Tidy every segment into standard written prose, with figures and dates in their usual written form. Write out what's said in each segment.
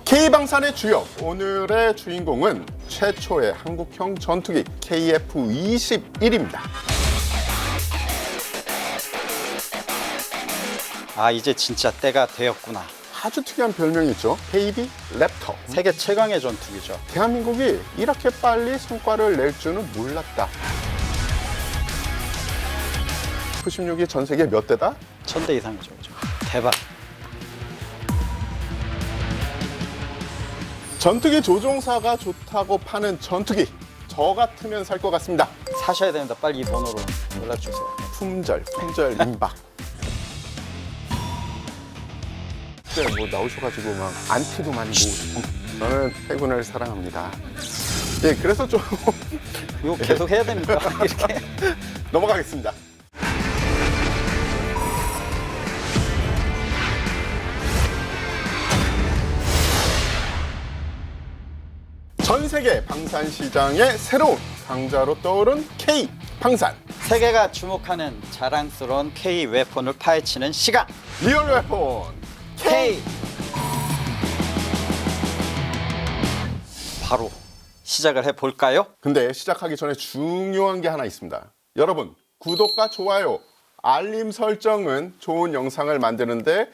K방산의 주역, 오늘의 주인공은 최초의 한국형 전투기 KF-21입니다. 아, 이제 진짜 때가 되었구나. 아주 특이한 별명이 있죠. 베이비 랩터. 세계 최강의 전투기죠. 대한민국이 이렇게 빨리 성과를 낼 줄은 몰랐다. F-16이 전 세계 몇 대다? 1000대 이상이죠. 대박. 전투기 조종사가 좋다고 파는 전투기. 저 같으면 살 것 같습니다. 사셔야 됩니다. 빨리 이 번호로 연락 주세요. 품절 임박. 그때 뭐 나오셔가지고 막 안티도 많이 모으고. 저는 해군을 사랑합니다. 예, 그래서 좀 이거 계속 해야 됩니까? 이렇게. 넘어가겠습니다. 전 세계 방산 시장의 새로운 강자로 떠오른 K 방산. 세계가 주목하는 자랑스러운 K 웨폰을 파헤치는 시간. 리얼 웨폰 K. 바로 시작을 해볼까요? 근데 시작하기 전에 중요한 게 하나 있습니다. 여러분, 구독과 좋아요, 알림 설정은 좋은 영상을 만드는데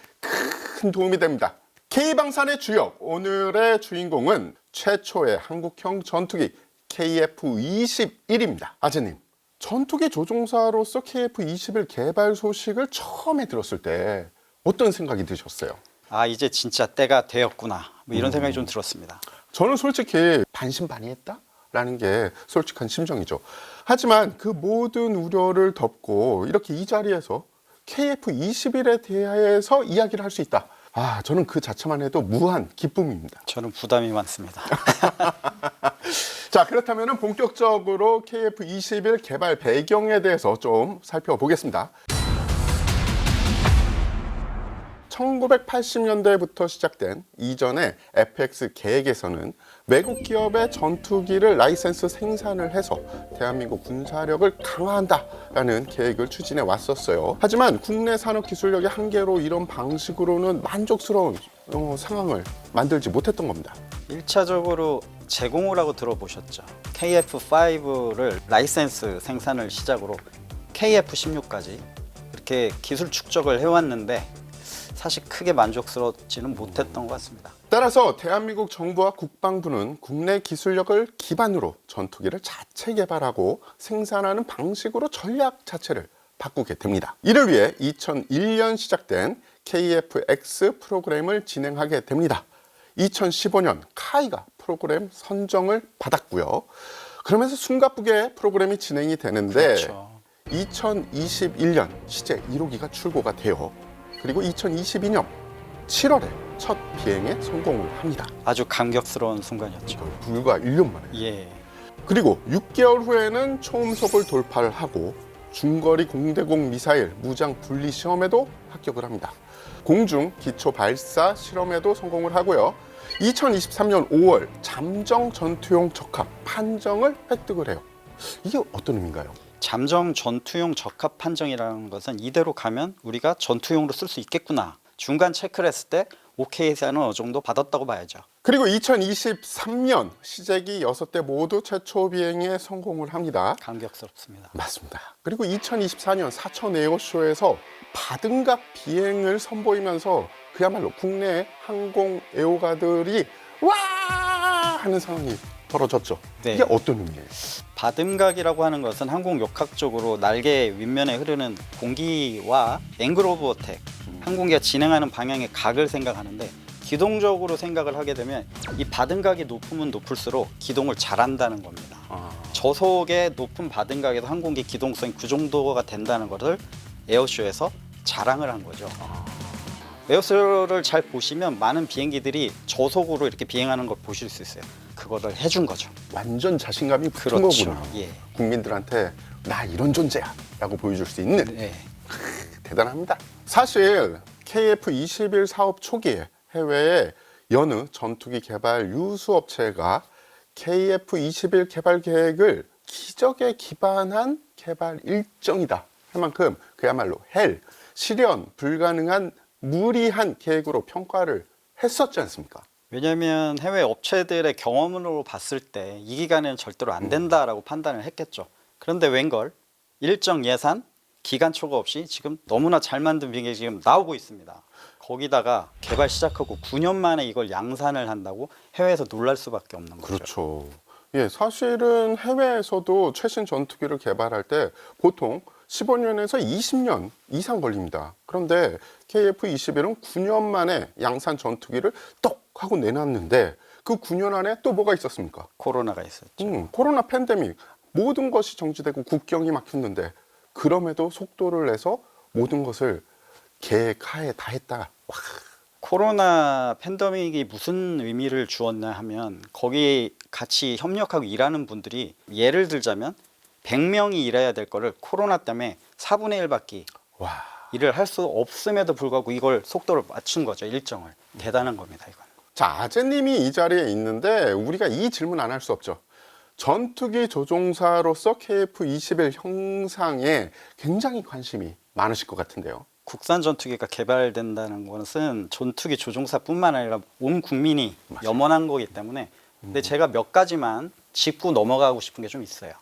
큰 도움이 됩니다. K방산의 주역, 오늘의 주인공은 최초의 한국형 전투기 KF-21입니다. 아재님, 전투기 조종사로서 KF-21 개발 소식을 처음에 들었을 때 어떤 생각이 드셨어요? 아, 이제 진짜 때가 되었구나. 뭐 이런 생각이 좀 들었습니다. 저는 솔직히 반신반의했다라는 게 솔직한 심정이죠. 하지만 그 모든 우려를 덮고 이렇게 이 자리에서 KF-21에 대해서 이야기를 할 수 있다. 아, 저는 그 자체만 해도 무한 기쁨입니다. 저는 부담이 많습니다. 자, 그렇다면 본격적으로 KF-21 개발 배경에 대해서 좀 살펴보겠습니다. 1980년대부터 시작된 이전의 FX 계획에서는 외국 기업의 전투기를 라이센스 생산을 해서 대한민국 군사력을 강화한다라는 계획을 추진해 왔었어요. 하지만 국내 산업 기술력의 한계로 이런 방식으로는 만족스러운 상황을 만들지 못했던 겁니다. 1차적으로 제공을 하고 들어보셨죠. KF5를 라이센스 생산을 시작으로 KF16까지 이렇게 기술 축적을 해왔는데 사실 크게 만족스럽지는 못했던 것 같습니다. 따라서 대한민국 정부와 국방부는 국내 기술력을 기반으로 전투기를 자체 개발하고 생산하는 방식으로 전략 자체를 바꾸게 됩니다. 이를 위해 2001년 시작된 KF-X 프로그램을 진행하게 됩니다. 2015년 카이가 프로그램 선정을 받았고요. 그러면서 숨가쁘게 프로그램이 진행이 되는데 그렇죠. 2021년 시제 1호기가 출고가 돼요. 그리고 2022년 7월에 첫 비행에 성공을 합니다. 아주 감격스러운 순간이었죠. 불과 1년 만에. 예. 그리고 6개월 후에는 초음속을 돌파를 하고 중거리 공대공 미사일 무장 분리 시험에도 합격을 합니다. 공중 기초 발사 실험에도 성공을 하고요. 2023년 5월 잠정 전투용 적합 판정을 획득을 해요. 이게 어떤 의미인가요? 잠정 전투용 적합 판정이라는 것은 이대로 가면 우리가 전투용으로 쓸 수 있겠구나. 중간 체크를 했을 때 오케이 사인은 어느 정도 받았다고 봐야죠. 그리고 2023년 시제기 6대 모두 최초 비행에 성공을 합니다. 감격스럽습니다. 맞습니다. 그리고 2024년 사천 에어쇼에서 바등각 비행을 선보이면서 그야말로 국내 항공 애호가들이 와 하는 상황이 벌어졌죠. 네. 이게 어떤 의미예요? 바등각이라고 하는 것은 항공역학적으로 날개 윗면에 흐르는 공기와 앵글 오브 어택, 항공기가 진행하는 방향의 각을 생각하는데 기동적으로 생각을 하게 되면 이 바등각이 높으면 높을수록 기동을 잘한다는 겁니다. 저속의 높은 바등각에서 항공기 기동성이 그 정도가 된다는 것을 에어쇼에서 자랑을 한 거죠. 에어쇼를 잘 보시면 많은 비행기들이 저속으로 이렇게 비행하는 걸 보실 수 있어요. 그거를 해준 거죠. 완전 자신감이 붙은 그렇죠. 거구나. 예. 국민들한테 나 이런 존재야 라고 보여줄 수 있는. 네. 대단합니다. 사실 KF-21 사업 초기에 해외의 여느 전투기 개발 유수업체가 KF-21 개발 계획을 기적에 기반한 개발 일정이다 할 만큼 그야말로 실현 불가능한 무리한 계획으로 평가를 했었지 않습니까? 왜냐하면 해외 업체들의 경험으로 봤을 때 이 기간에는 절대로 안 된다라고 판단을 했겠죠. 그런데 웬걸 일정 예산, 기간 초과 없이 지금 너무나 잘 만든 비행기 지금 나오고 있습니다. 거기다가 개발 시작하고 9년 만에 이걸 양산을 한다고 해외에서 놀랄 수밖에 없는 거죠. 그렇죠. 예, 사실은 해외에서도 최신 전투기를 개발할 때 보통 15년에서 20년 이상 걸립니다. 그런데 KF-21은 9년 만에 양산 전투기를 떡 하고 내놨는데 그 9년 안에 또 뭐가 있었습니까? 코로나가 있었죠. 코로나 팬데믹, 모든 것이 정지되고 국경이 막혔는데 그럼에도 속도를 내서 모든 것을 계획하에 다 했다. 와, 코로나 팬데믹이 무슨 의미를 주었냐 하면 거기 같이 협력하고 일하는 분들이 예를 들자면 100명이 일해야 될 거를 코로나 때문에 4분의 1밖에 와. 일을 할 수 없음에도 불구하고 이걸 속도를 맞춘 거죠. 일정을. 대단한 겁니다. 이건. 자, 아재님이 이 자리에 있는데 우리가 이 질문 안 할 수 없죠. 전투기 조종사로서 KF-21 형상에 굉장히 관심이 많으실 것 같은데요. 국산 전투기가 개발된다는 것은 전투기 조종사뿐만 아니라 온 국민이 염원한 거기 때문에 근데 제가 몇 가지만 짚고 넘어가고 싶은 게 좀 있어요.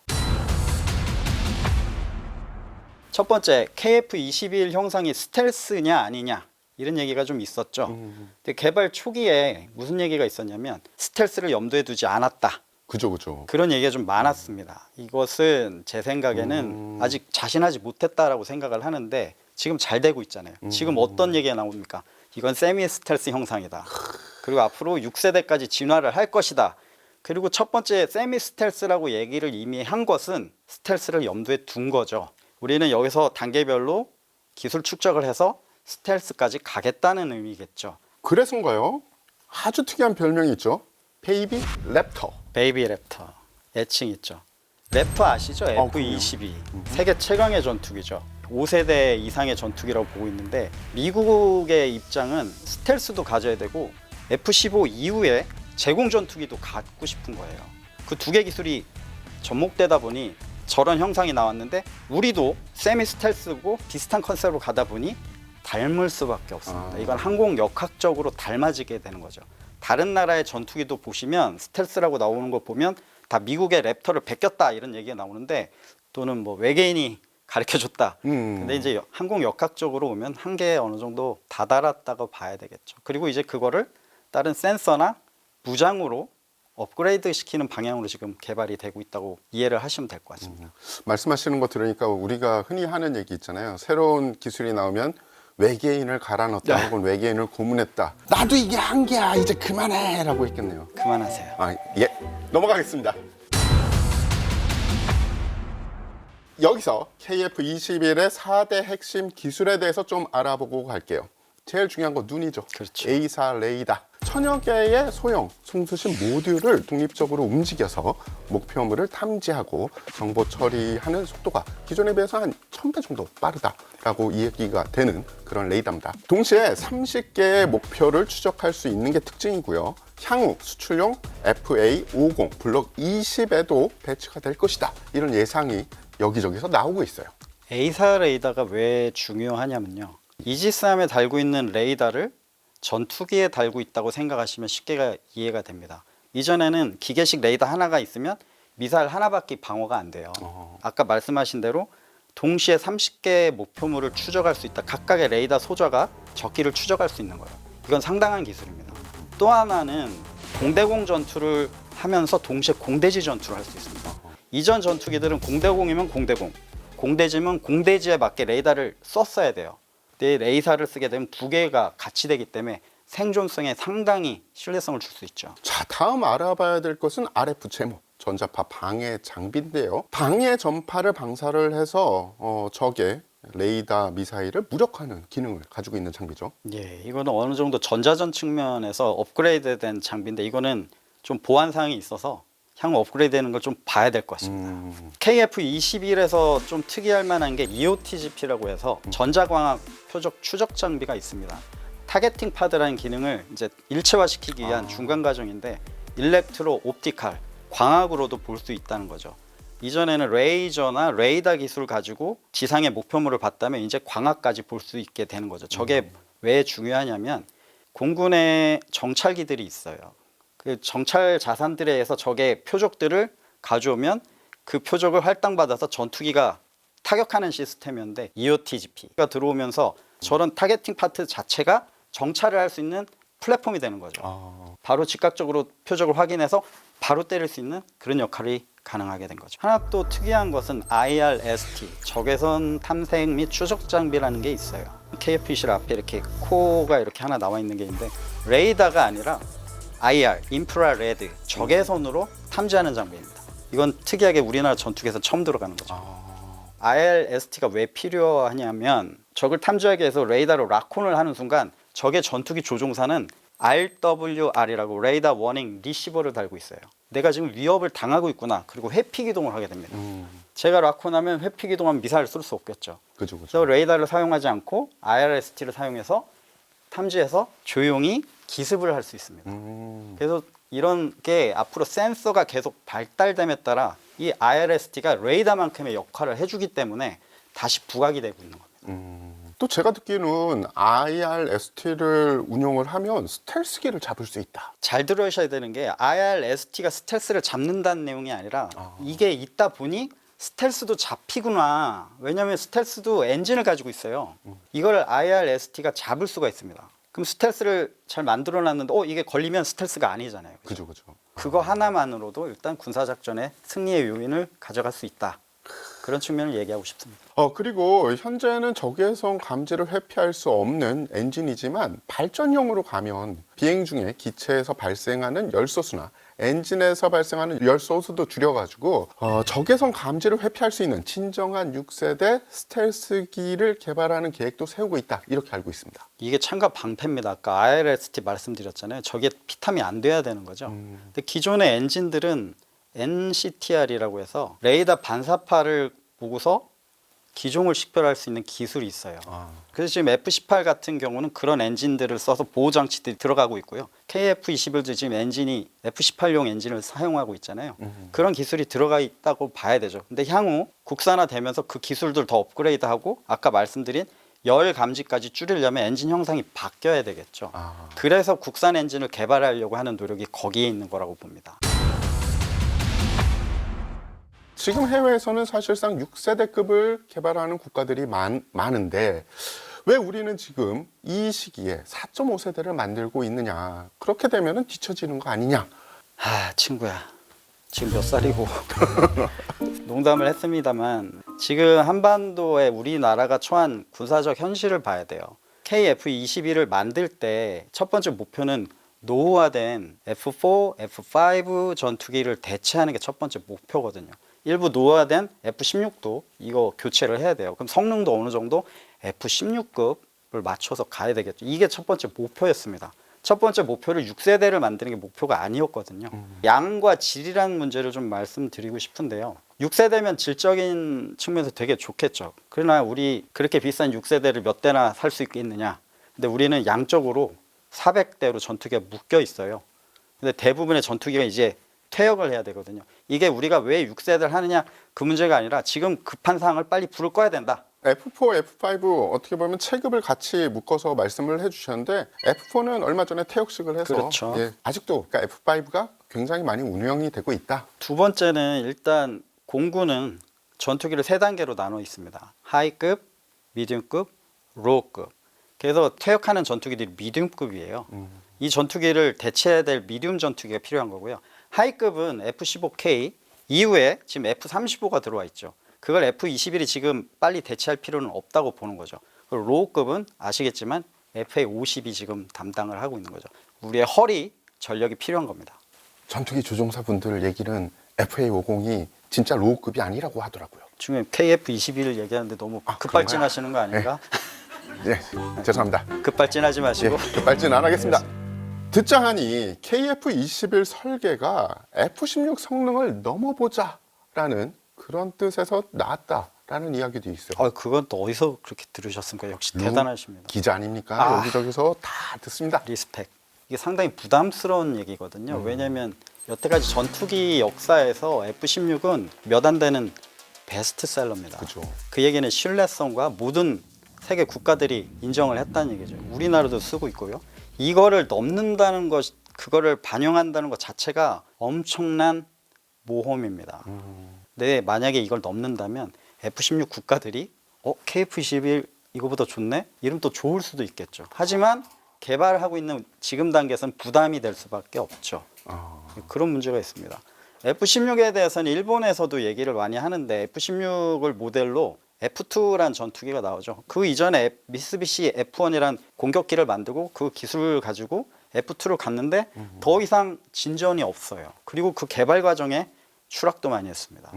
첫 번째, KF-21 형상이 스텔스냐 아니냐 이런 얘기가 좀 있었죠. 근데 개발 초기에 무슨 얘기가 있었냐면 스텔스를 염두에 두지 않았다. 그죠. 그런 얘기가 좀 많았습니다. 이것은 제 생각에는 아직 자신하지 못했다라고 생각을 하는데 지금 잘 되고 있잖아요. 지금 어떤 얘기가 나옵니까? 이건 세미 스텔스 형상이다. 그리고 앞으로 6세대까지 진화를 할 것이다. 그리고 첫 번째 세미 스텔스라고 얘기를 이미 한 것은 스텔스를 염두에 둔 거죠. 우리는 여기서 단계별로 기술 축적을 해서 스텔스까지 가겠다는 의미겠죠. 그래서인가요? 아주 특이한 별명이 있죠. 베이비 랩터. 베이비 랩터 애칭 있죠. 랩터 아시죠? F-22 세계 최강의 전투기죠. 5세대 이상의 전투기라고 보고 있는데 미국의 입장은 스텔스도 가져야 되고 F-15 이후에 제공 전투기도 갖고 싶은 거예요. 그 두 개 기술이 접목되다 보니 저런 형상이 나왔는데 우리도 세미 스텔스고 비슷한 컨셉으로 가다 보니 닮을 수밖에 없습니다. 이건 항공 역학적으로 닮아지게 되는 거죠. 다른 나라의 전투기도 보시면 스텔스라고 나오는 거 보면 다 미국의 랩터를 베꼈다 이런 얘기가 나오는데 또는 뭐 외계인이 가르쳐줬다. 근데 이제 항공 역학적으로 오면 한계에 어느 정도 다다랐다고 봐야 되겠죠. 그리고 이제 그거를 다른 센서나 무장으로 업그레이드 시키는 방향으로 지금 개발이 되고 있다고 이해를 하시면 될 것 같습니다. 말씀하시는 거 들으니까 우리가 흔히 하는 얘기 있잖아요. 새로운 기술이 나오면 외계인을 갈아 넣었다 혹은 외계인을 고문했다. 나도 이게 한계야. 이제 그만해 라고 했겠네요. 그만하세요. 예. 넘어가겠습니다. 여기서 KF-21의 4대 핵심 기술에 대해서 좀 알아보고 갈게요. 제일 중요한 건 눈이죠. 그렇죠. A사 레이더. 천여 개의 소형 송수신 모듈을 독립적으로 움직여서 목표물을 탐지하고 정보 처리하는 속도가 기존에 비해서 한 1000배 정도 빠르다라고 이야기가 되는 그런 레이더입니다. 동시에 30개의 목표를 추적할 수 있는 게 특징이고요. 향후 수출용 FA50 블록 20에도 배치가 될 것이다. 이런 예상이 여기저기서 나오고 있어요. A사 레이더가 왜 중요하냐면요. 이지스함에 달고 있는 레이더를 전투기에 달고 있다고 생각하시면 쉽게 이해가 됩니다. 이전에는 기계식 레이더 하나가 있으면 미사일 하나밖에 방어가 안 돼요. 아까 말씀하신 대로 동시에 30개의 목표물을 추적할 수 있다. 각각의 레이더 소저가 적기를 추적할 수 있는 거예요. 이건 상당한 기술입니다. 또 하나는 공대공 전투를 하면서 동시에 공대지 전투를 할 수 있습니다. 이전 전투기들은 공대공이면 공대공, 공대지면 공대지에 맞게 레이더를 썼어야 돼요. 내 레이더를 쓰게 되면 두 개가 같이 되기 때문에 생존성에 상당히 신뢰성을 줄 수 있죠. 자, 다음 알아봐야 될 것은 RF 제모, 전자파 방해 장비인데요. 방해 전파를 방사를 해서 적의 레이더 미사일을 무력화하는 기능을 가지고 있는 장비죠. 예, 이거는 어느 정도 전자전 측면에서 업그레이드된 장비인데 이거는 좀 보안 사항이 있어서 향후 업그레이드되는 걸 좀 봐야 될 것 같습니다. KF-21에서 좀 특이할 만한 게 EOTGP라고 해서 전자광학 표적 추적 장비가 있습니다. 타겟팅 파드라는 기능을 이제 일체화시키기 위한 중간 과정인데 일렉트로 옵티칼 광학으로도 볼 수 있다는 거죠. 이전에는 레이저나 레이더 기술을 가지고 지상의 목표물을 봤다면 이제 광학까지 볼 수 있게 되는 거죠. 저게 왜 중요하냐면 공군의 정찰기들이 있어요. 그 정찰 자산들에 의해서 적의 표적들을 가져오면 그 표적을 할당받아서 전투기가 타격하는 시스템이었는데 EOTGP가 들어오면서 저런 타겟팅 파트 자체가 정찰을 할 수 있는 플랫폼이 되는 거죠. 바로 즉각적으로 표적을 확인해서 바로 때릴 수 있는 그런 역할이 가능하게 된 거죠. 하나 또 특이한 것은 IRST, 적외선 탐색 및 추적 장비라는 게 있어요. KF-21 앞에 이렇게 코가 이렇게 하나 나와 있는 게 있는데 레이더가 아니라 IR, 인프라레드, 적외선으로 탐지하는 장비입니다. 이건 특이하게 우리나라 전투기에서 처음 들어가는 거죠. IRST가 왜 필요하냐면 적을 탐지하기 위해서 레이더로 락온을 하는 순간 적의 전투기 조종사는 RWR이라고 레이더 워닝 리시버를 달고 있어요. 내가 지금 위협을 당하고 있구나. 그리고 회피 기동을 하게 됩니다. 제가 락온하면 회피 기동하면 미사일을 쏠 수 없겠죠. 그죠. 그래서 레이더를 사용하지 않고 IRST를 사용해서 탐지해서 조용히 기습을 할 수 있습니다. 그래서 이런 게 앞으로 센서가 계속 발달됨에 따라 이 IRST가 레이더만큼의 역할을 해주기 때문에 다시 부각이 되고 있는 겁니다. 또 제가 듣기는 IRST를 운용을 하면 스텔스기를 잡을 수 있다. 잘 들으셔야 되는 게 IRST가 스텔스를 잡는다는 내용이 아니라 이게 있다 보니 스텔스도 잡히구나. 왜냐하면 스텔스도 엔진을 가지고 있어요. 이걸 IRST가 잡을 수가 있습니다. 그럼 스텔스를 잘 만들어놨는데 이게 걸리면 스텔스가 아니잖아요. 그죠. 그거 하나만으로도 일단 군사작전의 승리의 요인을 가져갈 수 있다. 그런 측면을 얘기하고 싶습니다. 그리고 현재는 적외선 감지를 회피할 수 없는 엔진이지만 발전용으로 가면 비행 중에 기체에서 발생하는 열소수나 엔진에서 발생하는 열소수도 줄여가지고 적외선 감지를 회피할 수 있는 진정한 6세대 스텔스기를 개발하는 계획도 세우고 있다. 이렇게 알고 있습니다. 이게 참가 방패입니다. 아까 IRST 말씀드렸잖아요. 저게 피탐이 안 돼야 되는 거죠. 근데 기존의 엔진들은 NCTR이라고 해서 레이더 반사파를 보고서 기종을 식별할 수 있는 기술이 있어요. 그래서 지금 F-18 같은 경우는 그런 엔진들을 써서 보호 장치들이 들어가고 있고요. KF-21도 지금 엔진이 F-18용 엔진을 사용하고 있잖아요. 그런 기술이 들어가 있다고 봐야 되죠. 근데 향후 국산화되면서 그 기술들 더 업그레이드하고 아까 말씀드린 열 감지까지 줄이려면 엔진 형상이 바뀌어야 되겠죠. 그래서 국산 엔진을 개발하려고 하는 노력이 거기에 있는 거라고 봅니다. 지금 해외에서는 사실상 6세대급을 개발하는 국가들이 많은데 왜 우리는 지금 이 시기에 4.5세대를 만들고 있느냐. 그렇게 되면 뒤처지는 거 아니냐. 친구야. 지금 몇 살이고 농담을 했습니다만 지금 한반도에 우리나라가 처한 군사적 현실을 봐야 돼요. KF-21을 만들 때 첫 번째 목표는 노후화된 F4, F5 전투기를 대체하는 게 첫 번째 목표거든요. 일부 노후화된 F-16도 이거 교체를 해야 돼요. 그럼 성능도 어느 정도 F-16급을 맞춰서 가야 되겠죠. 이게 첫 번째 목표였습니다. 첫 번째 목표를 6세대를 만드는 게 목표가 아니었거든요. 양과 질이라는 문제를 좀 말씀드리고 싶은데요. 6세대면 질적인 측면에서 되게 좋겠죠. 그러나 우리 그렇게 비싼 6세대를 몇 대나 살 수 있겠느냐. 근데 우리는 양적으로 400대로 전투기가 묶여 있어요. 근데 대부분의 전투기가 이제 퇴역을 해야 되거든요. 이게 우리가 왜 6세대를 하느냐 그 문제가 아니라 지금 급한 상황을 빨리 불을 꺼야 된다. F4, F5 어떻게 보면 체급을 같이 묶어서 말씀을 해주셨는데 F4는 얼마 전에 퇴역식을 해서 그렇죠. 아직도 그러니까 F5가 굉장히 많이 운영이 되고 있다. 두 번째는 일단 공군은 전투기를 세 단계로 나눠 있습니다. 하이급, 미디움급, 로우급. 그래서 퇴역하는 전투기들이 미디움급이에요. 이 전투기를 대체해야 될 미디움 전투기가 필요한 거고요. 하이급은 F-15K 이후에 지금 F-35가 들어와 있죠. 그걸 F-21이 지금 빨리 대체할 필요는 없다고 보는 거죠. 그리고 로우급은 아시겠지만 FA-50이 지금 담당을 하고 있는 거죠. 우리의 허리 전력이 필요한 겁니다. 전투기 조종사분들 얘기는 FA-50이 진짜 로우급이 아니라고 하더라고요. 지금 KF-21을 얘기하는데 너무 급발진하시는 거 아닌가? 네, 죄송합니다. 급발진하지 마시고. 급발진 안 하겠습니다. 듣자 하니 KF-21 설계가 F-16 성능을 넘어보자라는 그런 뜻에서 나왔다라는 이야기도 있어요. 그건 또 어디서 그렇게 들으셨습니까? 역시 대단하십니다. 기자 아닙니까? 여기저기서 다 듣습니다. 리스펙. 이게 상당히 부담스러운 얘기거든요. 왜냐하면 여태까지 전투기 역사에서 F-16은 몇 안 되는 베스트셀러입니다. 그죠. 그 얘기는 신뢰성과 모든 세계 국가들이 인정을 했다는 얘기죠. 우리나라도 쓰고 있고요. 이거를 넘는다는 것, 그거를 반영한다는 것 자체가 엄청난 모험입니다. 근데 만약에 이걸 넘는다면 F-16 국가들이 KF-21 이거보다 좋네? 이러면 또 좋을 수도 있겠죠. 하지만 개발하고 있는 지금 단계에서는 부담이 될 수밖에 없죠. 그런 문제가 있습니다. F-16에 대해서는 일본에서도 얘기를 많이 하는데 F-16을 모델로 F2란 전투기가 나오죠. 그 이전에 미쓰비시 F1이란 공격기를 만들고 그 기술을 가지고 F2를 갔는데 더 이상 진전이 없어요. 그리고 그 개발 과정에 추락도 많이 했습니다.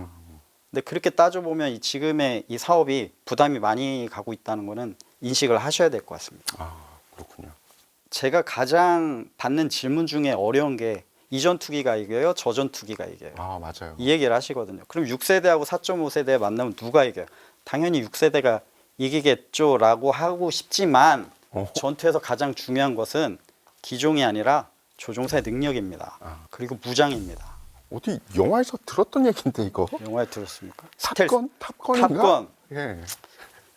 근데 그렇게 따져보면 지금의 이 사업이 부담이 많이 가고 있다는 거는 인식을 하셔야 될 것 같습니다. 그렇군요. 제가 가장 받는 질문 중에 어려운 게 이 전투기가 이겨요? 저 전투기가 이겨요? 맞아요. 이 얘기를 하시거든요. 그럼 6세대하고 4.5세대 만나면 누가 이겨요? 당연히 6세대가 이기겠죠 라고 하고 싶지만 전투에서 가장 중요한 것은 기종이 아니라 조종사의 능력입니다. 그리고 무장입니다. 어디 영화에서 들었던 얘기인데 이거? 영화에 들었습니까? 탑건인가? 탑건. 예.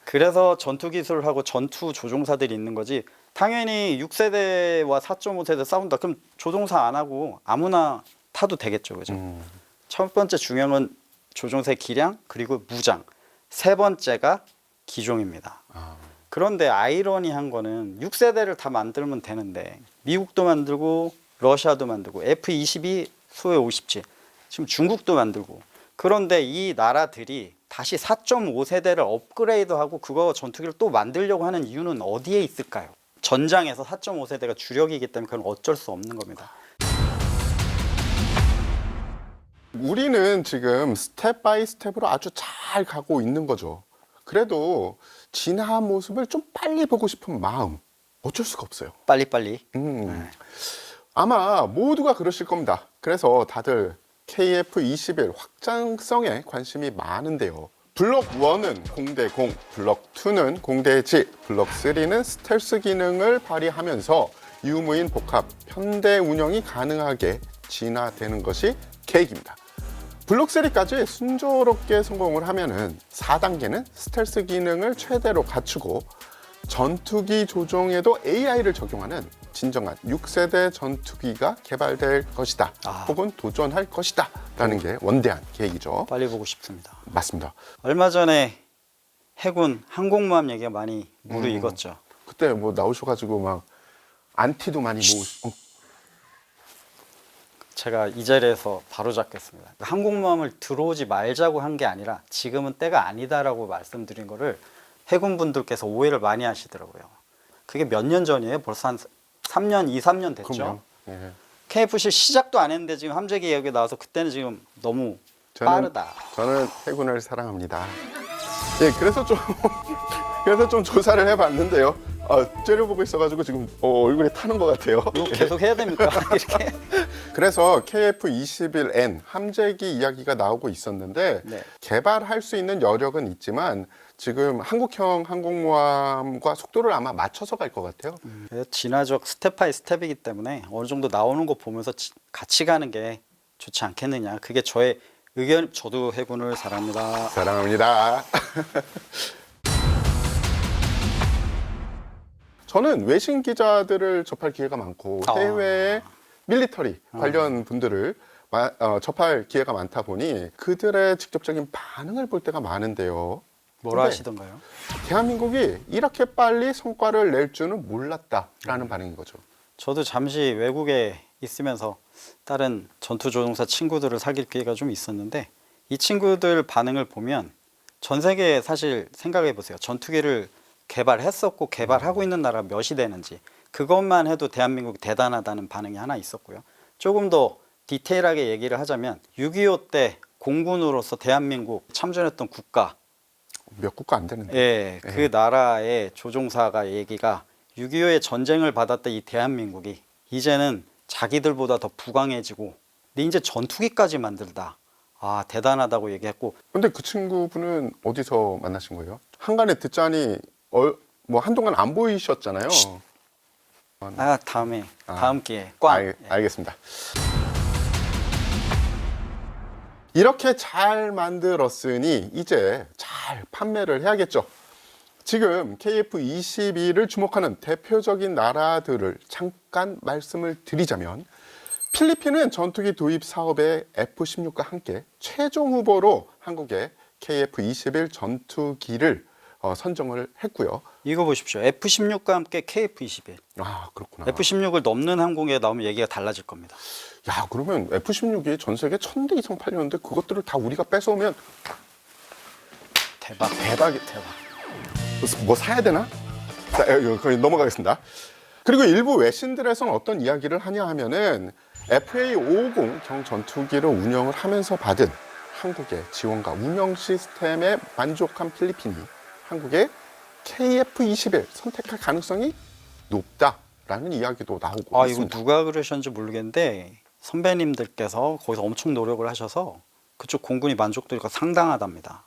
그래서 전투 기술하고 전투 조종사들이 있는 거지. 당연히 6세대와 4.5세대 싸운다. 그럼 조종사 안 하고 아무나 타도 되겠죠, 그죠? 첫 번째 중요한 건 조종사의 기량 그리고 무장. 세 번째가 기종입니다. 그런데 아이러니한 거는 6세대를 다 만들면 되는데 미국도 만들고 러시아도 만들고 F-22 수호 57 지금 중국도 만들고 그런데 이 나라들이 다시 4.5세대를 업그레이드하고 그거 전투기를 또 만들려고 하는 이유는 어디에 있을까요? 전장에서 4.5세대가 주력이기 때문에 그건 어쩔 수 없는 겁니다. 우리는 지금 스텝 바이 스텝으로 아주 잘 가고 있는 거죠. 그래도 진화한 모습을 좀 빨리 보고 싶은 마음 어쩔 수가 없어요. 빨리빨리. 아마 모두가 그러실 겁니다. 그래서 다들 KF-21 확장성에 관심이 많은데요. 블록 1은 공대 공, 블록 2는 공대 지, 블록 3는 스텔스 기능을 발휘하면서 유무인 복합, 편대 운영이 가능하게 진화되는 것이 계획입니다. 블록 3까지 순조롭게 성공을 하면은 4단계는 스텔스 기능을 최대로 갖추고 전투기 조종에도 AI를 적용하는 진정한 6세대 전투기가 개발될 것이다. 혹은 도전할 것이다. 라는 게 원대한 계획이죠. 빨리 보고 싶습니다. 맞습니다. 얼마 전에 해군 항공모함 얘기가 많이 무르익었죠. 그때 뭐 나오셔가지고 막 안티도 많이 제가 이 자리에서 바로 잡겠습니다. 항공모함을 들어오지 말자고 한 게 아니라 지금은 때가 아니다라고 말씀드린 거를 해군분들께서 오해를 많이 하시더라고요. 그게 몇 년 전이에요? 벌써 한 3년, 2, 3년 됐죠? 그럼요. 예. KF-17 시작도 안 했는데 지금 함재기 이야기 나와서 그때는 지금 너무 빠르다. 저는 해군을 사랑합니다. 예, 그래서 좀 조사를 해봤는데요. 째려보고 있어가지고 지금 얼굴이 타는 것 같아요. 이거 계속 해야 됩니까? 이렇게. 그래서 KF-21N 함재기 이야기가 나오고 있었는데 네. 개발할 수 있는 여력은 있지만 지금 한국형 항공모함과 속도를 아마 맞춰서 갈 것 같아요. 그래서 진화적 스텝 바이 스텝이기 때문에 어느 정도 나오는 거 보면서 같이 가는 게 좋지 않겠느냐. 그게 저의 의견. 저도 해군을 사랑합니다. 사랑합니다. 저는 외신 기자들을 접할 기회가 많고 해외 밀리터리 관련 분들을 접할 기회가 많다 보니 그들의 직접적인 반응을 볼 때가 많은데요. 뭐라 하시던가요? 대한민국이 이렇게 빨리 성과를 낼 줄은 몰랐다라는 반응인 거죠. 저도 잠시 외국에 있으면서 다른 전투조종사 친구들을 사귈 기회가 좀 있었는데 이 친구들 반응을 보면 전 세계에 사실 생각해 보세요. 전투기를 개발했었고 개발하고 있는 나라가 몇이 되는지 그것만 해도 대한민국이 대단하다는 반응이 하나 있었고요. 조금 더 디테일하게 얘기를 하자면 6.25 때 공군으로서 대한민국 참전했던 국가 몇 국가 안 되는데. 예, 그 나라의 조종사가 얘기가 6.25의 전쟁을 받았던 이 대한민국이 이제는 자기들보다 더 부강해지고 근데 이제 전투기까지 만들다. 대단하다고 얘기했고. 근데 그 친구분은 어디서 만나신 거예요? 한간에 듣자니 뭐 한동안 안 보이셨잖아요. 다음 기회에 꽝. 알겠습니다. 이렇게 잘 만들었으니 이제 잘 판매를 해야겠죠. 지금 KF-22를 주목하는 대표적인 나라들을 잠깐 말씀을 드리자면 필리핀은 전투기 도입 사업에 F-16과 함께 최종 후보로 한국의 KF-21 전투기를 선정을 했고요. 이거 보십시오. F-16과 함께 KF-21. 아, 그렇구나. F-16을 넘는 항공기가 나오면 얘기가 달라질 겁니다. 야, 그러면 F-16이 전 세계 1000대 이상 팔렸는데 그것들을 다 우리가 뺏어오면 대박. 대박이 대박. 뭐 사야 되나? 자, 거기 넘어가겠습니다. 그리고 일부 외신들에서는 어떤 이야기를 하냐 하면은 FA-550 경 전투기를 운영을 하면서 받은 한국의 지원과 운영 시스템에 만족한 필리핀이 한국의 KF-21 선택할 가능성이 높다라는 이야기도 나오고 아, 이거 있습니다. 누가 그러셨는지 모르겠는데 선배님들께서 거기서 엄청 노력을 하셔서 그쪽 공군이 만족도가 상당하답니다.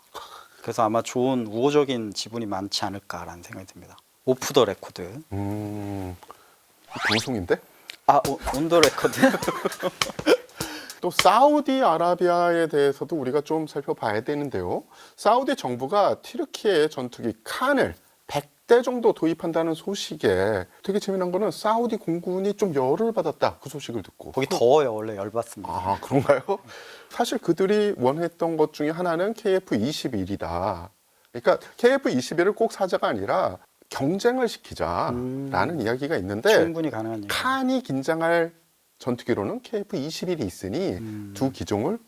그래서 아마 좋은 우호적인 지분이 많지 않을까라는 생각이 듭니다. 오프 더 레코드. 방송인데? 아, 온 더 레코드? 또 사우디아라비아에 대해서도 우리가 좀 살펴봐야 되는데요. 사우디 정부가 튀르키예 전투기 칸을 100대 정도 도입한다는 소식에 되게 재미난 거는 사우디 공군이 좀 열을 받았다. 그 소식을 듣고. 거기 더워요. 원래 열받습니다. 아, 그런가요? 사실 그들이 원했던 것 중에 하나는 KF-21이다. 그러니까 KF-21을 꼭 사자가 아니라 경쟁을 시키자라는 이야기가 있는데 충분히 가능한 얘기. 칸이 긴장할 전투기로는 KF-21이 있으니 두 기종을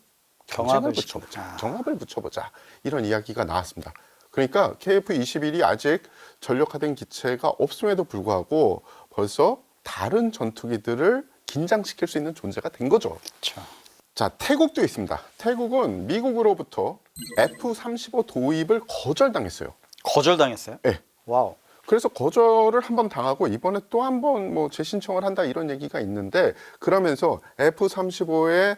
경쟁을 경합을 붙여보자. 시키자. 정합을 붙여보자. 이런 이야기가 나왔습니다. 그러니까 KF-21이 아직 전력화된 기체가 없음에도 불구하고 벌써 다른 전투기들을 긴장시킬 수 있는 존재가 된 거죠. 그렇죠. 자, 태국도 있습니다. 태국은 미국으로부터 F-35 도입을 거절당했어요. 거절당했어요? 네. 와우. 그래서 거절을 한 번 당하고 이번에 또 한 번 뭐 재신청을 한다 이런 얘기가 있는데 그러면서 F-35에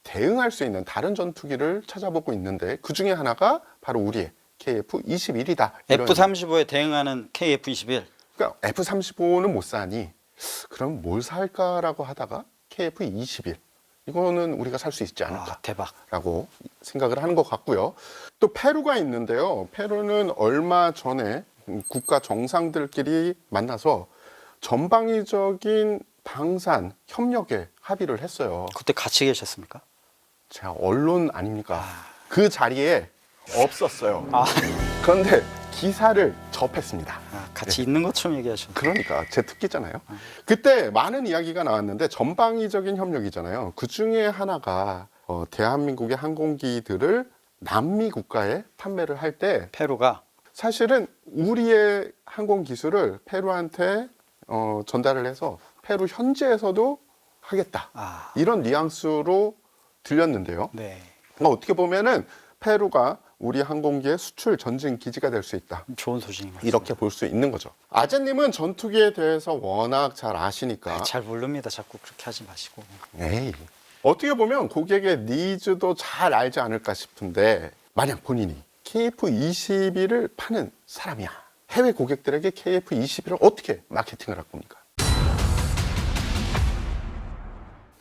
대응할 수 있는 다른 전투기를 찾아보고 있는데 그 중에 하나가 바로 우리의 KF-21이다. F-35에 대응하는 KF-21. 그러니까 F-35는 못 사니 그럼 뭘 살까라고 하다가 KF-21 이거는 우리가 살 수 있지 않을까. 아, 대박. 라고 생각을 하는 것 같고요. 또 페루가 있는데요. 페루는 얼마 전에 국가 정상들끼리 만나서 전방위적인 방산 협력에 합의를 했어요. 그때 같이 계셨습니까? 제가 언론 아닙니까? 그 자리에 없었어요. 그런데 기사를 접했습니다. 같이 있는 것처럼 얘기하셨는데. 그러니까 제 특기잖아요. 그때 많은 이야기가 나왔는데 전방위적인 협력이잖아요. 그 중에 하나가 대한민국의 항공기들을 남미 국가에 판매를 할 때 페루가 사실은 우리의 항공 기술을 페루한테 전달을 해서 페루 현지에서도 하겠다. 이런 뉘앙스로 들렸는데요. 네. 그러니까 어떻게 보면은 페루가 우리 항공기의 수출 전진 기지가 될 수 있다. 좋은 소식인 것 같습니다. 이렇게 볼 수 있는 거죠. 아재님은 전투기에 대해서 워낙 잘 아시니까. 잘 모릅니다. 자꾸 그렇게 하지 마시고. 에이. 어떻게 보면 고객의 니즈도 잘 알지 않을까 싶은데 만약 본인이 KF-21을 파는 사람이야. 해외 고객들에게 KF-21을 어떻게 마케팅을 할 겁니까?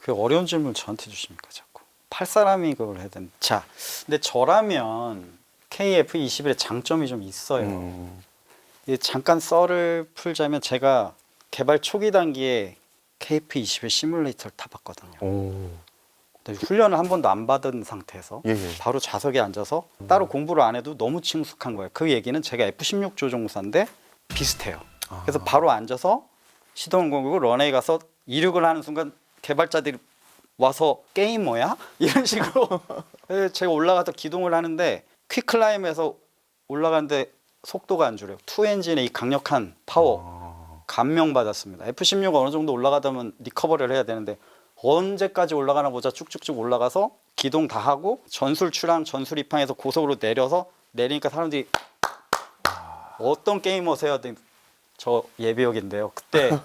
그 어려운 질문을 저한테 주십니까 자꾸. 팔 사람이 그걸 해야 되는데. 자, 근데 저라면 KF-21의 장점이 좀 있어요. 잠깐 썰을 풀자면 제가 개발 초기 단계에 KF-21 시뮬레이터를 타봤거든요. 오. 근데 훈련을 한 번도 안 받은 상태에서 예. 바로 좌석에 앉아서 따로 공부를 안 해도 너무 친숙한 거예요. 그 얘기는 제가 F-16 조종사인데 비슷해요. 그래서 바로 앉아서 시동을 걸고 런웨이 가서 이륙을 하는 순간 개발자들이 와서 게이머야? 이런 식으로 제가 올라가서 기동을 하는데 퀵클라임에서 올라가는데 속도가 안 줄어요. 투 엔진의 이 강력한 파워 감명받았습니다. F-16가 어느 정도 올라가다면 리커버리를 해야 되는데 언제까지 올라가나 보자 쭉쭉쭉 올라가서 기동 다 하고 전술 출항 전술 입항해서 고속으로 내려서 내리니까 사람들이 어떤 게이머세요? 저 예비역인데요. 그때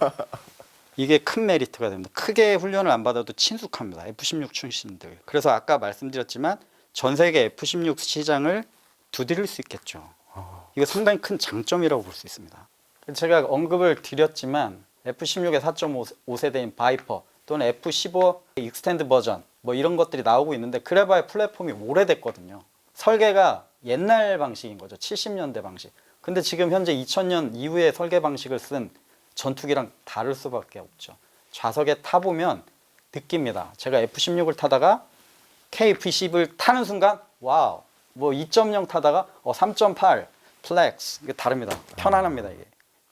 이게 큰 메리트가 됩니다. 크게 훈련을 안 받아도 친숙합니다. F-16 출신들. 그래서 아까 말씀드렸지만 전 세계 F-16 시장을 두드릴 수 있겠죠. 이거 상당히 큰 장점이라고 볼 수 있습니다. 제가 언급을 드렸지만 F-16의 4.5세대인 바이퍼 또는 F-15 익스텐드 버전 뭐 이런 것들이 나오고 있는데 그래봐야 플랫폼이 오래됐거든요. 설계가 옛날 방식인 거죠. 70년대 방식. 근데 지금 현재 2000년 이후의 설계 방식을 쓴 전투기랑 다를 수밖에 없죠. 좌석에 타보면 느낍니다. 제가 F-16을 타다가 KF-10을 타는 순간 와우, 뭐 2.0 타다가 3.8 플렉스, 이게 다릅니다. 편안합니다. 이게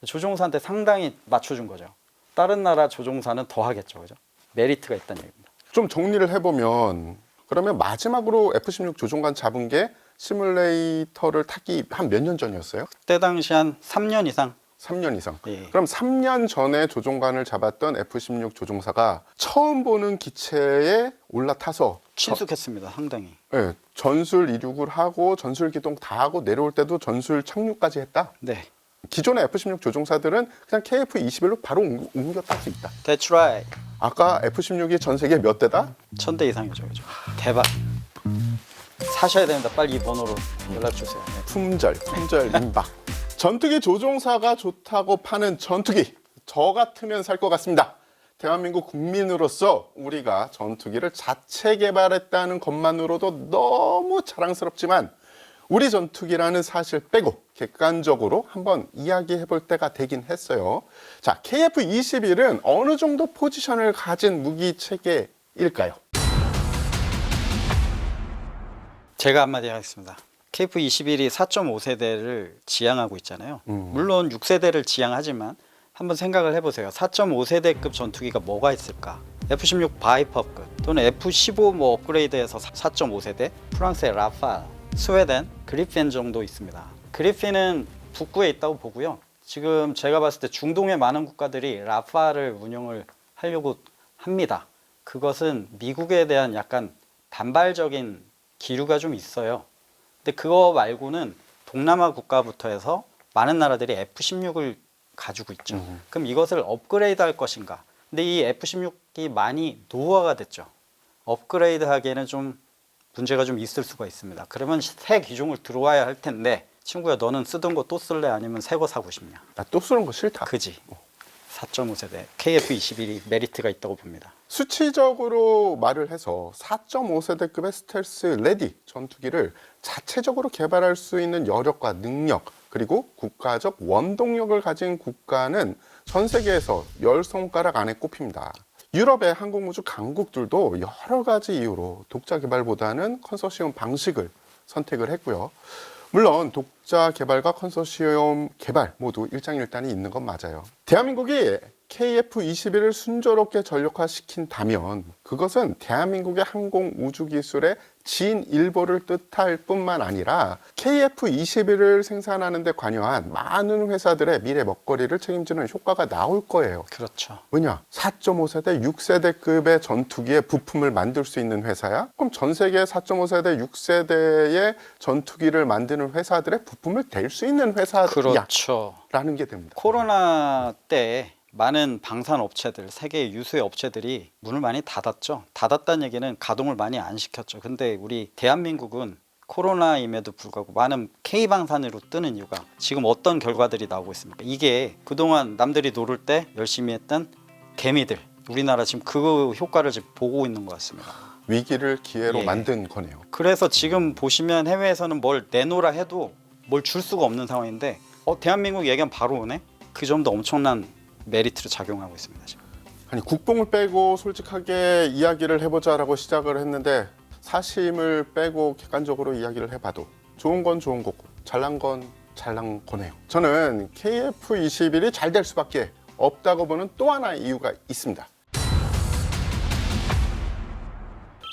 조종사한테 상당히 맞춰준 거죠. 다른 나라 조종사는 더 하겠죠, 그죠? 메리트가 있다는 얘기입니다. 좀 정리를 해보면 그러면 마지막으로 F-16 조종관 잡은 게 시뮬레이터를 타기 한 몇 년 전이었어요? 그때 당시 한 3년 이상. 3년 이상. 예. 그럼 3년 전에 조종관을 잡았던 F-16 조종사가 처음 보는 기체에 올라타서 친숙했습니다. 상당히. 예, 전술 이륙을 하고 전술 기동 다 하고 내려올 때도 전술 착륙까지 했다. 네, 기존의 F-16 조종사들은 그냥 KF-21로 바로 옮겨 탈 수 있다. that's right. 아까 F-16이 전 세계 몇 대다? 1000대 이상이죠, 그죠? 대박. 사셔야 됩니다. 빨리 이 번호로 연락 주세요. 네. 품절 임박. 전투기 조종사가 좋다고 파는 전투기, 저 같으면 살 것 같습니다. 대한민국 국민으로서 우리가 전투기를 자체 개발했다는 것만으로도 너무 자랑스럽지만 우리 전투기라는 사실 빼고 객관적으로 한번 이야기해 볼 때가 되긴 했어요. 자, KF-21은 어느 정도 포지션을 가진 무기 체계일까요? 제가 한마디 하겠습니다. KF-21이 4.5세대를 지향하고 있잖아요. 물론 6세대를 지향하지만 한번 생각을 해보세요. 4.5세대급 전투기가 뭐가 있을까? F-16 바이퍼급 또는 F-15 뭐 업그레이드해서 4.5세대, 프랑스의 라팔, 스웨덴, 그리핀 정도 있습니다. 그리핀은 북구에 있다고 보고요. 지금 제가 봤을 때 중동의 많은 국가들이 라팔을 운영을 하려고 합니다. 그것은 미국에 대한 약간 반발적인 기류가 좀 있어요. 근데 그거 말고는 동남아 국가부터 해서 많은 나라들이 F-16을 가지고 있죠. 그럼 이것을 업그레이드 할 것인가? 근데 이 F-16이 많이 노후화가 됐죠. 업그레이드 하기에는 좀 문제가 좀 있을 수가 있습니다. 그러면 새 기종을 들어와야 할 텐데 친구야 너는 쓰던 거 또 쓸래? 아니면 새 거 사고 싶냐? 나 또 쓰는 거 싫다. 그지? 4.5세대 KF-21이 메리트가 있다고 봅니다. 수치적으로 말을 해서 4.5세대급의 스텔스 레디 전투기를 자체적으로 개발할 수 있는 여력과 능력 그리고 국가적 원동력을 가진 국가는 전 세계에서 10손가락 안에 꼽힙니다. 유럽의 항공우주 강국들도 여러 가지 이유로 독자 개발보다는 컨소시엄 방식을 선택을 했고요. 물론 독자 개발과 컨소시엄 개발 모두 일장일단이 있는 건 맞아요. 대한민국이 KF-21을 순조롭게 전력화시킨다면 그것은 대한민국의 항공우주기술의 진일보를 뜻할 뿐만 아니라 KF-21을 생산하는 데 관여한 많은 회사들의 미래 먹거리를 책임지는 효과가 나올 거예요. 그렇죠. 왜냐? 4.5세대, 6세대급의 전투기의 부품을 만들 수 있는 회사야? 그럼 전 세계 4.5세대, 6세대의 전투기를 만드는 회사들의 부품을 댈 수 있는 회사야. 그렇죠. 라는 게 됩니다. 코로나 때 많은 방산 업체들, 세계 유수의 업체들이 문을 많이 닫았죠. 닫았다는 얘기는 가동을 많이 안 시켰죠. 근데 우리 대한민국은 코로나임에도 불구하고 많은 K방산으로 뜨는 이유가 지금 어떤 결과들이 나오고 있습니까? 이게 그동안 남들이 노를 때 열심히 했던 개미들, 우리나라 지금 그 효과를 지금 보고 있는 것 같습니다. 위기를 기회로 예. 만든 거네요. 그래서 지금 보시면 해외에서는 뭘 내놓으라 해도 뭘 줄 수가 없는 상황인데 대한민국 얘기하면 바로 오네? 그 점도 엄청난 메리트로 작용하고 있습니다. 지금. 아니 국뽕을 빼고 솔직하게 이야기를 해보자라고 시작을 했는데 사심을 빼고 객관적으로 이야기를 해봐도 좋은 건 좋은 거고 잘난 건 잘난 거네요. 저는 KF-21이 잘 될 수밖에 없다고 보는 또 하나의 이유가 있습니다.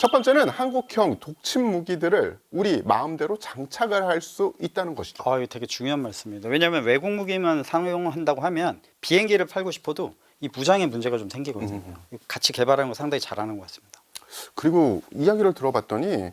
첫 번째는 한국형 독침 무기들을 우리 마음대로 장착을 할 수 있다는 것이죠. 이거 되게 중요한 말씀입니다. 왜냐하면 외국 무기만 사용한다고 하면 비행기를 팔고 싶어도 이 무장의 문제가 좀 생기거든요. 같이 개발하는 거 상당히 잘하는 것 같습니다. 그리고 이야기를 들어봤더니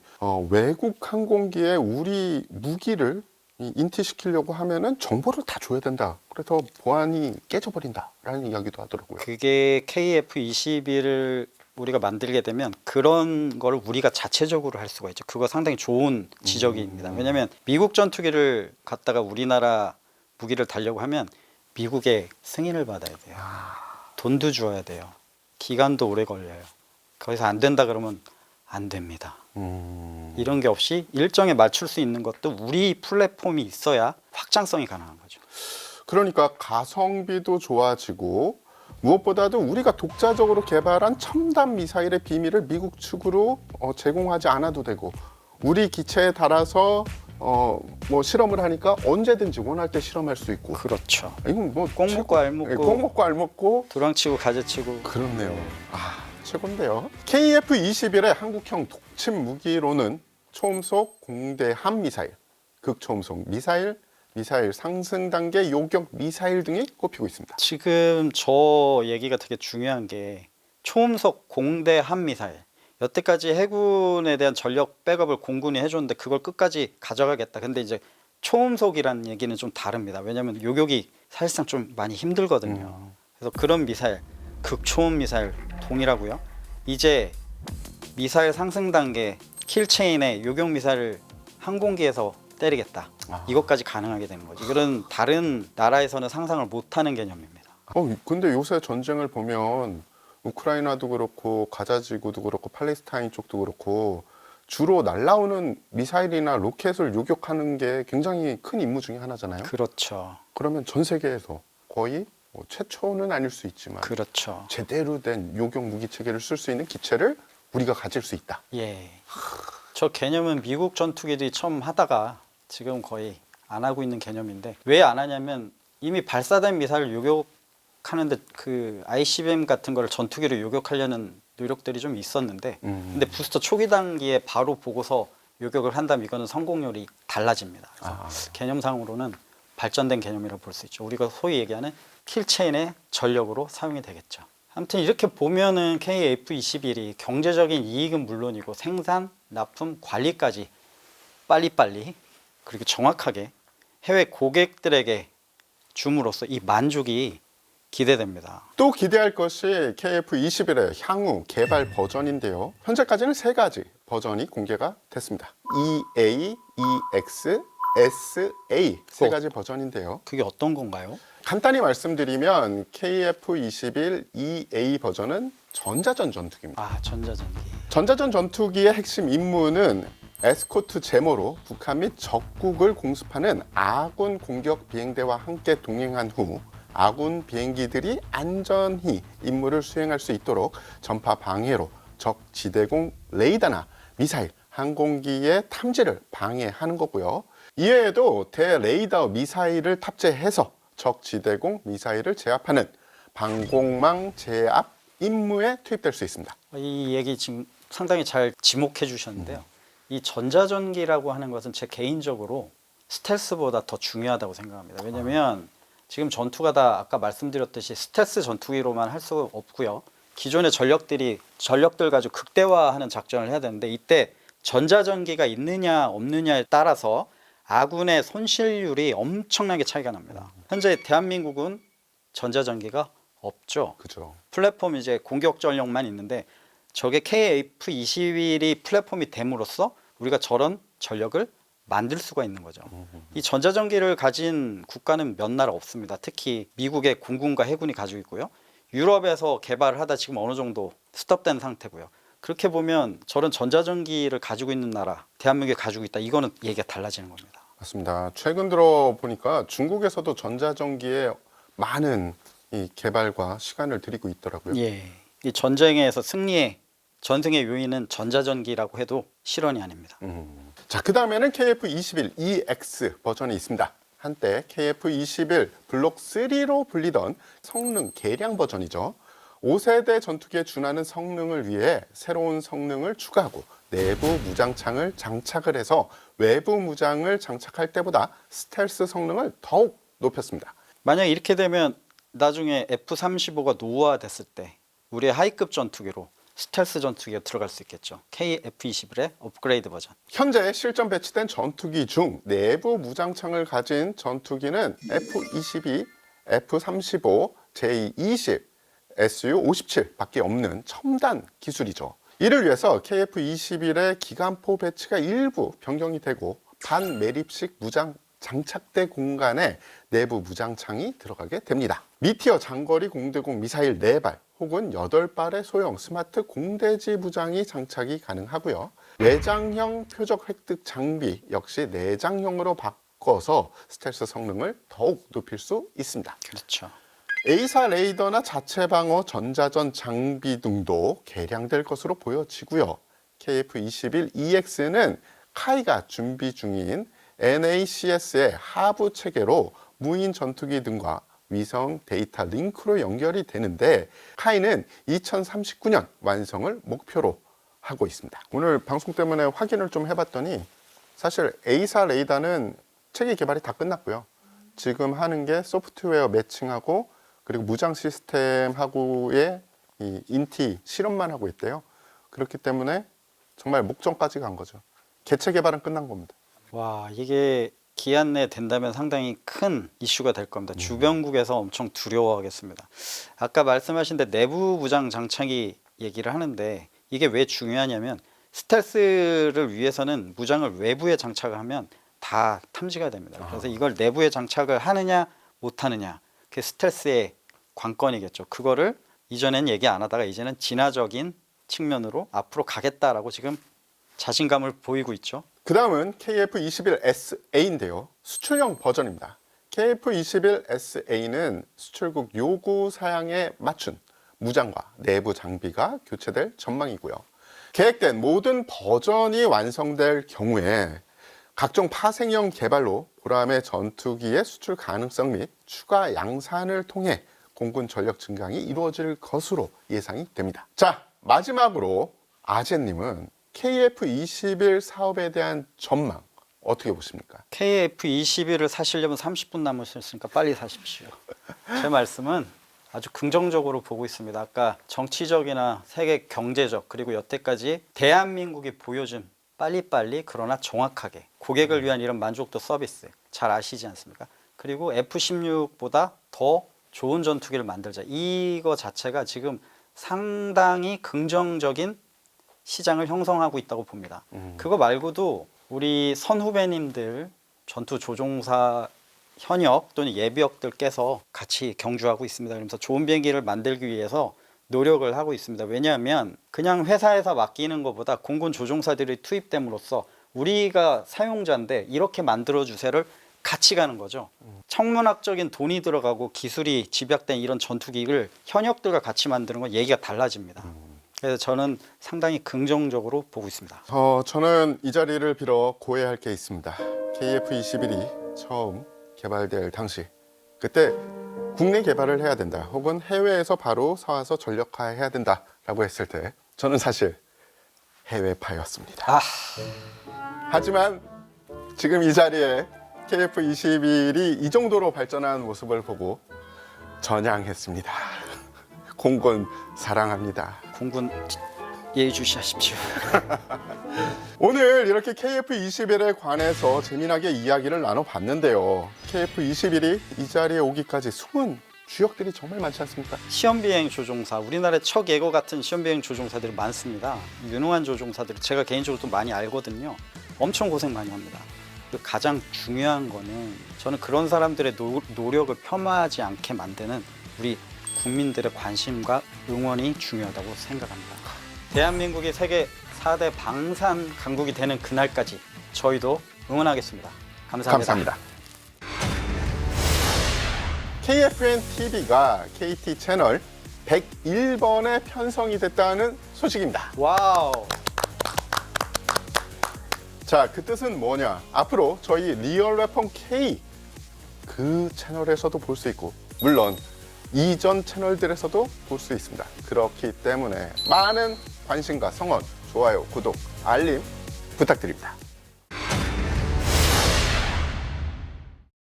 외국 항공기에 우리 무기를 인티시키려고 하면은 정보를 다 줘야 된다. 그래서 보안이 깨져버린다라는 이야기도 하더라고요. 그게 KF-21을 우리가 만들게 되면 그런 거를 우리가 자체적으로 할 수가 있죠. 그거 상당히 좋은 지적입니다. 왜냐하면 미국 전투기를 갖다가 우리나라 무기를 달려고 하면 미국의 승인을 받아야 돼요. 돈도 주어야 돼요. 기간도 오래 걸려요. 거기서 안 된다 그러면 안 됩니다. 음. 이런 게 없이 일정에 맞출 수 있는 것도 우리 플랫폼이 있어야 확장성이 가능한 거죠. 그러니까 가성비도 좋아지고 무엇보다도 우리가 독자적으로 개발한 첨단 미사일의 비밀을 미국 측으로 제공하지 않아도 되고 우리 기체에 달아서 뭐 실험을 하니까 언제든지 원할 때 실험할 수 있고. 그렇죠. 이건 뭐 꼭 먹고 알 먹고. 꼭 먹고 알 먹고. 도랑치고 가재치고. 그렇네요. 아, 최고인데요. KF-21의 한국형 독침 무기로는 초음속 공대함 미사일, 극초음속 미사일, 미사일 상승 단계 요격 미사일 등이 꼽히고 있습니다. 지금 저 얘기가 되게 중요한 게 초음속 공대 함미사일. 여태까지 해군에 대한 전력 백업을 공군이 해줬는데 그걸 끝까지 가져가겠다. 근데 이제 초음속이라는 얘기는 좀 다릅니다. 왜냐하면 요격이 사실상 좀 많이 힘들거든요. 그래서 그런 미사일, 극초음 미사일 동일하고요. 이제 미사일 상승 단계 킬체인의 요격 미사일을 항공기에서 때리겠다. 이것까지 가능하게 되는 거죠. 이런 다른 나라에서는 상상을 못하는 개념입니다. 근데 요새 전쟁을 보면 우크라이나도 그렇고 가자지구도 그렇고 팔레스타인 쪽도 그렇고 주로 날라오는 미사일이나 로켓을 요격하는 게 굉장히 큰 임무 중에 하나잖아요. 그렇죠. 그러면 전 세계에서 거의 최초는 아닐 수 있지만 그렇죠. 제대로 된 요격 무기 체계를 쓸 수 있는 기체를 우리가 가질 수 있다. 예. 저 개념은 미국 전투기들이 처음 하다가 지금 거의 안 하고 있는 개념인데 왜 안 하냐면 이미 발사된 미사일을 요격하는데 그 ICBM 같은 거를 전투기로 요격하려는 노력들이 좀 있었는데 근데 부스터 초기 단계에 바로 보고서 요격을 한다면 이거는 성공률이 달라집니다. 그래서 개념상으로는 발전된 개념이라고 볼 수 있죠. 우리가 소위 얘기하는 킬체인의 전력으로 사용이 되겠죠. 아무튼 이렇게 보면은 KF-21이 경제적인 이익은 물론이고 생산, 납품, 관리까지 빨리빨리 그리고 정확하게 해외 고객들에게 줌으로써 이 만족이 기대됩니다. 또 기대할 것이 KF-21의 향후 개발 버전인데요. 현재까지는 3가지 버전이 공개가 됐습니다. EA, EX, SA 3가지 버전인데요. 그게 어떤 건가요? 간단히 말씀드리면 KF-21 EA 버전은 전자전 전투기입니다. 아, 전자전기. 전자전 전투기의 핵심 임무는 에스코트 제모로 북한 및 적국을 공습하는 아군 공격 비행대와 함께 동행한 후 아군 비행기들이 안전히 임무를 수행할 수 있도록 전파 방해로 적 지대공 레이더나 미사일, 항공기의 탐지를 방해하는 거고요. 이외에도 대레이더 미사일을 탑재해서 적 지대공 미사일을 제압하는 방공망 제압 임무에 투입될 수 있습니다. 이 얘기 지금 상당히 잘 지목해 주셨는데요. 이 전자전기라고 하는 것은 제 개인적으로 스텔스보다 더 중요하다고 생각합니다. 왜냐하면 지금 전투가 다 아까 말씀드렸듯이 스텔스 전투기로만 할 수 없고요. 기존의 전력들 가지고 극대화하는 작전을 해야 되는데 이때 전자전기가 있느냐 없느냐에 따라서 아군의 손실률이 엄청나게 차이가 납니다. 현재 대한민국은 전자전기가 없죠. 그죠. 플랫폼 이제 공격 전력만 있는데 저게 KF-21이 플랫폼이 됨으로써 우리가 저런 전력을 만들 수가 있는 거죠. 이 전자전기를 가진 국가는 몇 나라 없습니다. 특히 미국의 공군과 해군이 가지고 있고요. 유럽에서 개발을 하다 지금 어느 정도 스톱된 상태고요. 그렇게 보면 저런 전자전기를 가지고 있는 나라, 대한민국이 가지고 있다. 이거는 얘기가 달라지는 겁니다. 맞습니다. 최근 들어 보니까 중국에서도 전자전기에 많은 이 개발과 시간을 들이고 있더라고요. 예, 이 전쟁에서 승리의 전승의 요인은 전자전기라고 해도 실언이 아닙니다. 자, 그 다음에는 KF-21 EX 버전이 있습니다. 한때 KF-21 블록 3로 불리던 성능 개량 버전이죠. 5세대 전투기에 준하는 성능을 위해 새로운 성능을 추가하고 내부 무장창을 장착을 해서 외부 무장을 장착할 때보다 스텔스 성능을 더욱 높였습니다. 만약 이렇게 되면 나중에 F-35가 노후화됐을 때 우리의 하이급 전투기로 스텔스 전투기가 들어갈 수 있겠죠. KF-21의 업그레이드 버전. 현재 실전 배치된 전투기 중 내부 무장창을 가진 전투기는 F-22, F-35, J-20, Su-57 밖에 없는 첨단 기술이죠. 이를 위해서 KF-21의 기관포 배치가 일부 변경이 되고 반매립식 무장 장착대 공간에 내부 무장창이 들어가게 됩니다. 미티어 장거리 공대공 미사일 4발, 혹은 8발의 소형 스마트 공대지 무장이 장착이 가능하고요. 외장형 표적 획득 장비 역시 내장형으로 바꿔서 스텔스 성능을 더욱 높일 수 있습니다. 그렇죠. A사 레이더나 자체 방어 전자전 장비 등도 개량될 것으로 보여지고요. KF-21EX는 카이가 준비 중인 NACS의 하부 체계로 무인 전투기 등과 위성 데이터 링크로 연결이 되는데 카이는 2039년 완성을 목표로 하고 있습니다. 오늘 방송 때문에 확인을 좀 해봤더니 사실 A사 레이더는 체계 개발이 다 끝났고요. 지금 하는 게 소프트웨어 매칭하고 그리고 무장 시스템하고의 이 인티 실험만 하고 있대요. 그렇기 때문에 정말 목전까지 간 거죠. 개체 개발은 끝난 겁니다. 와, 이게 기한 내에 된다면 상당히 큰 이슈가 될 겁니다. 주변국에서 엄청 두려워하겠습니다. 아까 말씀하신 데 내부 무장 장착이 얘기를 하는데 이게 왜 중요하냐면 스텔스를 위해서는 무장을 외부에 장착을 하면 다 탐지가 됩니다. 그래서 이걸 내부에 장착을 하느냐 못하느냐 그게 스텔스의 관건이겠죠. 그거를 이전엔 얘기 안 하다가 이제는 진화적인 측면으로 앞으로 가겠다라고 지금 자신감을 보이고 있죠. 그 다음은 KF-21SA인데요. 수출형 버전입니다. KF-21SA는 수출국 요구 사양에 맞춘 무장과 내부 장비가 교체될 전망이고요. 계획된 모든 버전이 완성될 경우에 각종 파생형 개발로 보람의 전투기의 수출 가능성 및 추가 양산을 통해 공군 전력 증강이 이루어질 것으로 예상이 됩니다. 자, 마지막으로 아재님은 KF-21 사업에 대한 전망 어떻게 보십니까? KF-21을 사시려면 30분 남으셨으니까 빨리 사십시오. 제 말씀은 아주 긍정적으로 보고 있습니다. 아까 정치적이나 세계 경제적 그리고 여태까지 대한민국이 보여준 빨리빨리 그러나 정확하게 고객을 위한 이런 만족도 서비스 잘 아시지 않습니까? 그리고 F-16보다 더 좋은 전투기를 만들자. 이거 자체가 지금 상당히 긍정적인 시장을 형성하고 있다고 봅니다. 그거 말고도 우리 선후배님들 전투 조종사 현역 또는 예비역들께서 같이 경주하고 있습니다. 그러면서 좋은 비행기를 만들기 위해서 노력을 하고 있습니다. 왜냐하면 그냥 회사에서 맡기는 것보다 공군 조종사들이 투입됨으로써 우리가 사용자인데 이렇게 만들어주세요를 같이 가는 거죠. 천문학적인 돈이 들어가고 기술이 집약된 이런 전투기를 현역들과 같이 만드는 건 얘기가 달라집니다. 그래서 저는 상당히 긍정적으로 보고 있습니다. 저는 이 자리를 빌어 고해할 게 있습니다. KF-21이 처음 개발될 당시 그때 국내 개발을 해야 된다 혹은 해외에서 바로 사와서 전력화해야 된다라고 했을 때 저는 사실 해외파였습니다. 하지만 지금 이 자리에 KF-21이 이 정도로 발전한 모습을 보고 전향했습니다. 공군 사랑합니다. 공군 예의주시하십시오. 오늘 이렇게 KF-21에 관해서 재미나게 이야기를 나눠봤는데요. KF-21이 이 자리에 오기까지 숨은 주역들이 정말 많지 않습니까? 시험비행 조종사, 우리나라의 척예거 같은 시험비행 조종사들이 많습니다. 유능한 조종사들이 제가 개인적으로 도 많이 알거든요. 엄청 고생 많이 합니다. 가장 중요한 거는 저는 그런 사람들의 노력을 폄하하지 않게 만드는 우리 국민들의 관심과 응원이 중요하다고 생각합니다. 대한민국이 세계 4대 방산 강국이 되는 그날까지 저희도 응원하겠습니다. 감사합니다. KFN TV가 KT 채널 101번에 편성이 됐다는 소식입니다. 와우. 자, 그 뜻은 뭐냐? 앞으로 저희 리얼 웨폰 K 그 채널에서도 볼 수 있고 물론 이전 채널들에서도 볼 수 있습니다. 그렇기 때문에 많은 관심과 성원, 좋아요, 구독, 알림 부탁드립니다.